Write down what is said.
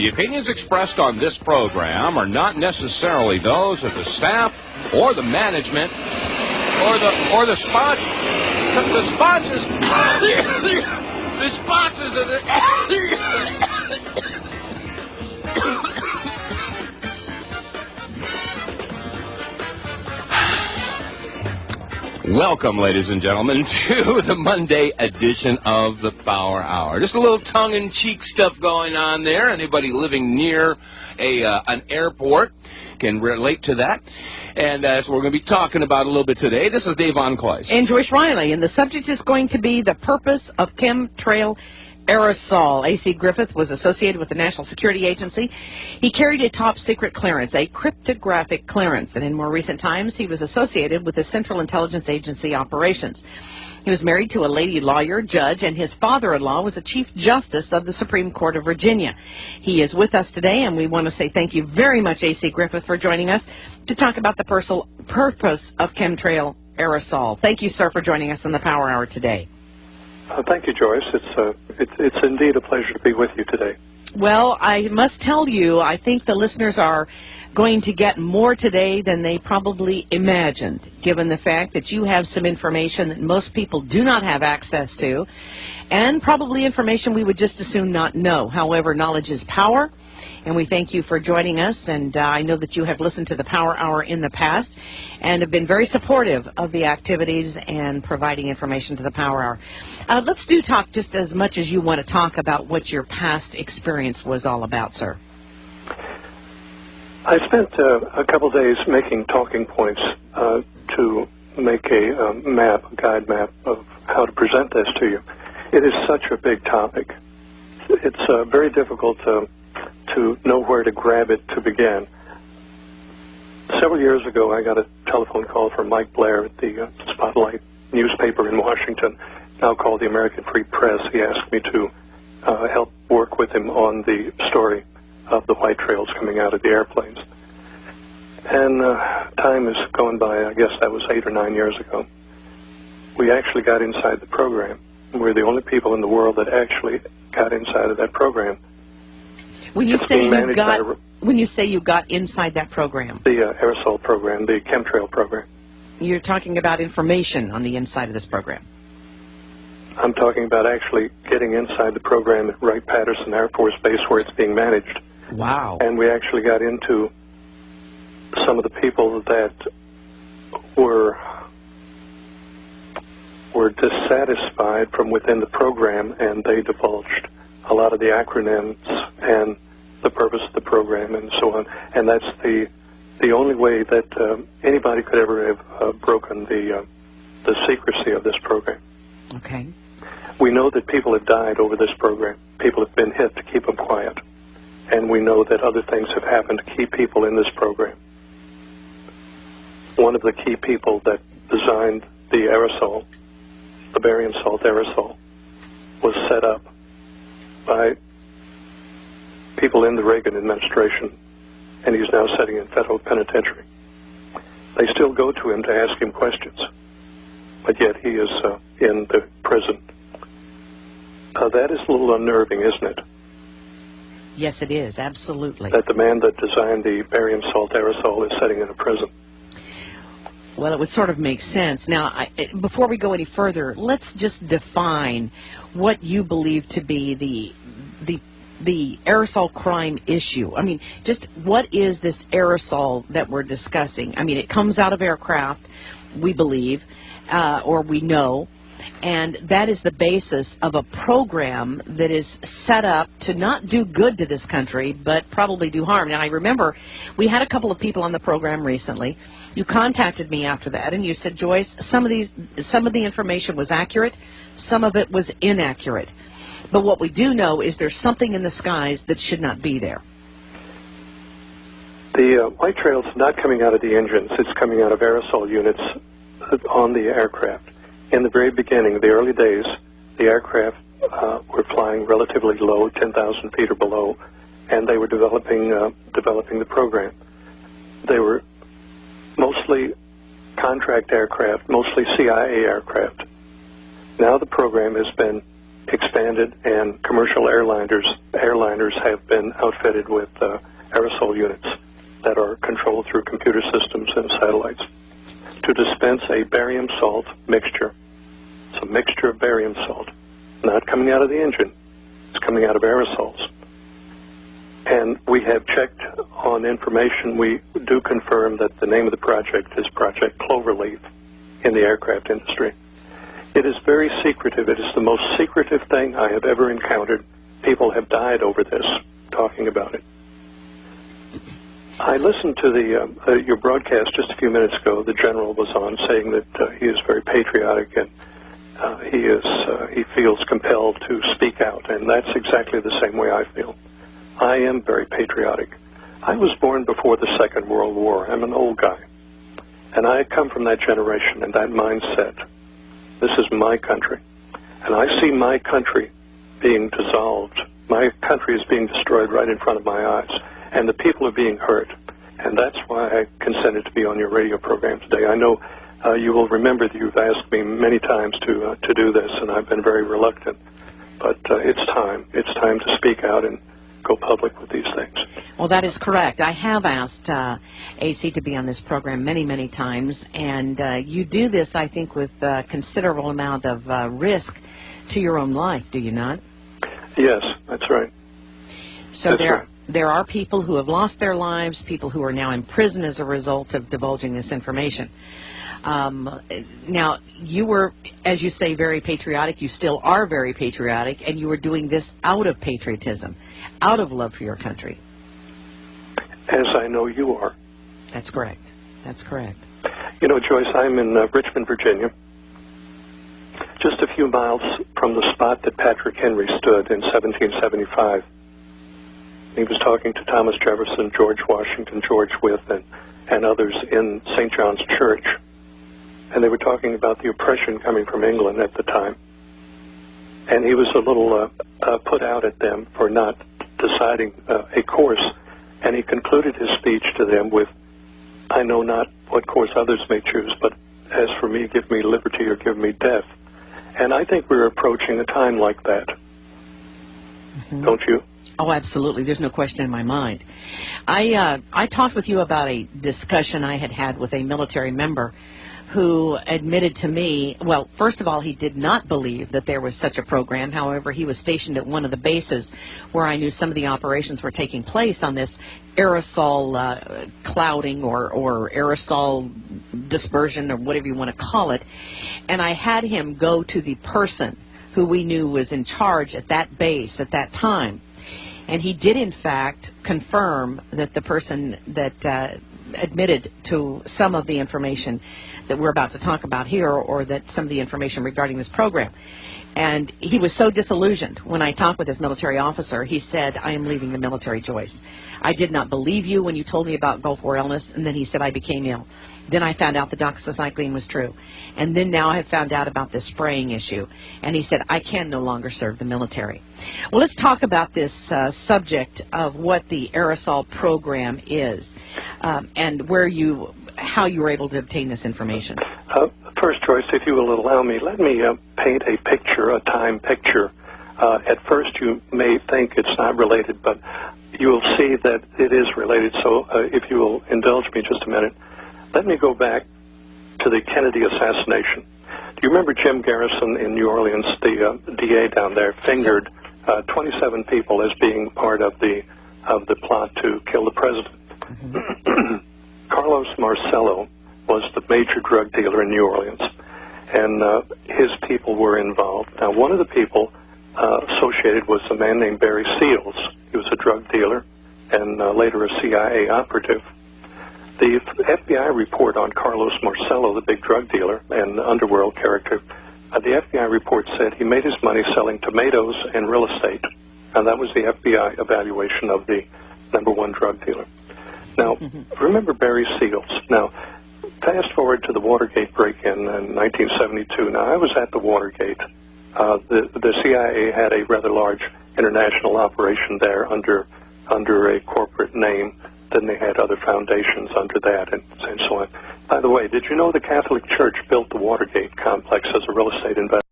The opinions expressed on this program are not necessarily those of the staff or the management or the sponsors. The sponsors of the Welcome, ladies and gentlemen, to the Monday edition of the Power Hour. Just a little tongue-in-cheek stuff going on there. Anybody living near an airport can relate to that. And so we're going to be talking about a little bit today. This is Dave Von Cloyce. And Joyce Riley. And the subject is going to be the purpose of chemtrail aerosol. A.C. Griffith was associated with the National Security Agency. He carried a top-secret clearance, a cryptographic clearance, and in more recent times he was associated with the Central Intelligence Agency operations. He was married to a lady lawyer, judge, and his father-in-law was a Chief Justice of the Supreme Court of Virginia. He is with us today, and we want to say thank you very much, A.C. Griffith, for joining us to talk about the purpose of chemtrail aerosol. Thank you, sir, for joining us on the Power Hour today. Thank you, Joyce. It's indeed a pleasure to be with you today. Well, I must tell you, I think the listeners are going to get more today than they probably imagined, given the fact that you have some information that most people do not have access to, and probably information we would just as soon not know. However, knowledge is power, and we thank you for joining us, and I know that you have listened to the Power Hour in the past and have been very supportive of the activities and providing information to the Power Hour. Let's talk just as much as you want to talk about what your past experience was all about, sir. I spent a couple days making talking points to make a guide map of how to present this to you. It is such a big topic. It's very difficult to know where to grab it to begin. Several years ago, I got a telephone call from Mike Blair at the Spotlight newspaper in Washington, now called the American Free Press. He asked me to help work with him on the story of the white trails coming out of the airplanes. And time is going by. I guess that was 8 or 9 years ago. We actually got inside the program. We're the only people in the world that actually got inside of that program. When you say you got inside that program, the aerosol program, the chemtrail program, you're talking about information on the inside of this program. I'm talking about actually getting inside the program at Wright-Patterson Air Force Base where it's being managed. Wow. And we actually got into some of the people that were dissatisfied from within the program, and they divulged a lot of the acronyms and the purpose of the program and so on. And that's the only way that anybody could ever have broken the secrecy of this program. Okay. We know that people have died over this program. People have been hit to keep them quiet. And we know that other things have happened to keep people in this program. One of the key people that designed the aerosol, the barium salt aerosol, was set up by people in the Reagan administration, and he's now sitting in federal penitentiary. They still go to him to ask him questions, but yet he is in the prison. That is a little unnerving, isn't it? Yes, it is, absolutely. That the man that designed the barium salt aerosol is sitting in a prison. Well, it would sort of make sense. Now, before we go any further, let's just define what you believe to be the aerosol crime issue. I mean, just what is this aerosol that we're discussing? I mean, it comes out of aircraft, we believe, or we know, and that is the basis of a program that is set up to not do good to this country, but probably do harm. Now, I remember we had a couple of people on the program recently. You contacted me after that, and you said, Joyce, some of the information was accurate, some of it was inaccurate. But what we do know is there's something in the skies that should not be there. The white trail is not coming out of the engines. It's coming out of aerosol units on the aircraft. In the very beginning, the early days, the aircraft were flying relatively low, 10,000 feet or below, and they were developing the program. They were mostly contract aircraft, mostly CIA aircraft. Now the program has been expanded, and commercial airliners have been outfitted with aerosol units that are controlled through computer systems and satellites to dispense a barium salt mixture. It's a mixture of barium salt, not coming out of the engine. It's coming out of aerosols. And we have checked on information. We do confirm that the name of the project is Project Cloverleaf in the aircraft industry. It is very secretive. It is the most secretive thing I have ever encountered. People have died over this, talking about it. I listened to your broadcast just a few minutes ago. The general was on saying that he is very patriotic and he feels compelled to speak out, and that's exactly the same way I feel. I am very patriotic. I was born before the Second World War. I'm an old guy. And I come from that generation and that mindset. This is my country. And I see my country being dissolved. My country is being destroyed right in front of my eyes. And the people are being hurt. And that's why I consented to be on your radio program today. I know you will remember that you've asked me many times to do this, and I've been very reluctant. But it's time. It's time to speak out and go public with these things. Well, that is correct. I have asked AC to be on this program many, many times, and you do this, I think, with a considerable amount of risk to your own life, do you not? Yes, that's right. So there are people who have lost their lives, people who are now in prison as a result of divulging this information. Now, you were, as you say, very patriotic. You still are very patriotic, and you were doing this out of patriotism, out of love for your country. As I know you are. That's correct. That's correct. You know, Joyce, I'm in Richmond, Virginia, just a few miles from the spot that Patrick Henry stood in 1775. He was talking to Thomas Jefferson, George Washington, George Wythe, and others in St. John's Church. And they were talking about the oppression coming from England at the time. And he was a little put out at them for not deciding a course. And he concluded his speech to them with, "I know not what course others may choose, but as for me, give me liberty or give me death." And I think we're approaching a time like that. Mm-hmm. Don't you? Oh, absolutely. There's no question in my mind. I talked with you about a discussion I had with a military member who admitted to me, well, first of all, he did not believe that there was such a program. However, he was stationed at one of the bases where I knew some of the operations were taking place on this aerosol clouding or aerosol dispersion or whatever you want to call it. And I had him go to the person who we knew was in charge at that base at that time. And he did, in fact, confirm that the person that admitted to some of the information that we're about to talk about here, or that some of the information regarding this program. And he was so disillusioned when I talked with this military officer. He said, "I am leaving the military, Joyce. I did not believe you when you told me about Gulf War illness." And then he said, "I became ill. Then I found out the doxycycline was true. And then now I have found out about this spraying issue." And he said, "I can no longer serve the military." Well, let's talk about this subject of what the aerosol program is and how you were able to obtain this information. First, Joyce, if you will allow me, let me paint a picture, a time picture. At first, you may think it's not related, but you will see that it is related. So if you will indulge me just a minute, let me go back to the Kennedy assassination. Do you remember Jim Garrison in New Orleans, the DA down there, fingered 27 people as being part of the plot to kill the president? Mm-hmm. Carlos Marcello was the major drug dealer in New Orleans, and his people were involved. Now, one of the people associated was a man named Barry Seals. He was a drug dealer and later a CIA operative. The FBI report on Carlos Marcello, the big drug dealer and underworld character, the FBI report said he made his money selling tomatoes and real estate, and that was the FBI evaluation of the #1 drug dealer. Now, remember Barry Seals. Now, fast forward to the Watergate break-in in 1972. Now, I was at the Watergate. The CIA had a rather large international operation there under a corporate name. Then they had other foundations under that and so on. By the way, did you know the Catholic Church built the Watergate complex as a real estate investment?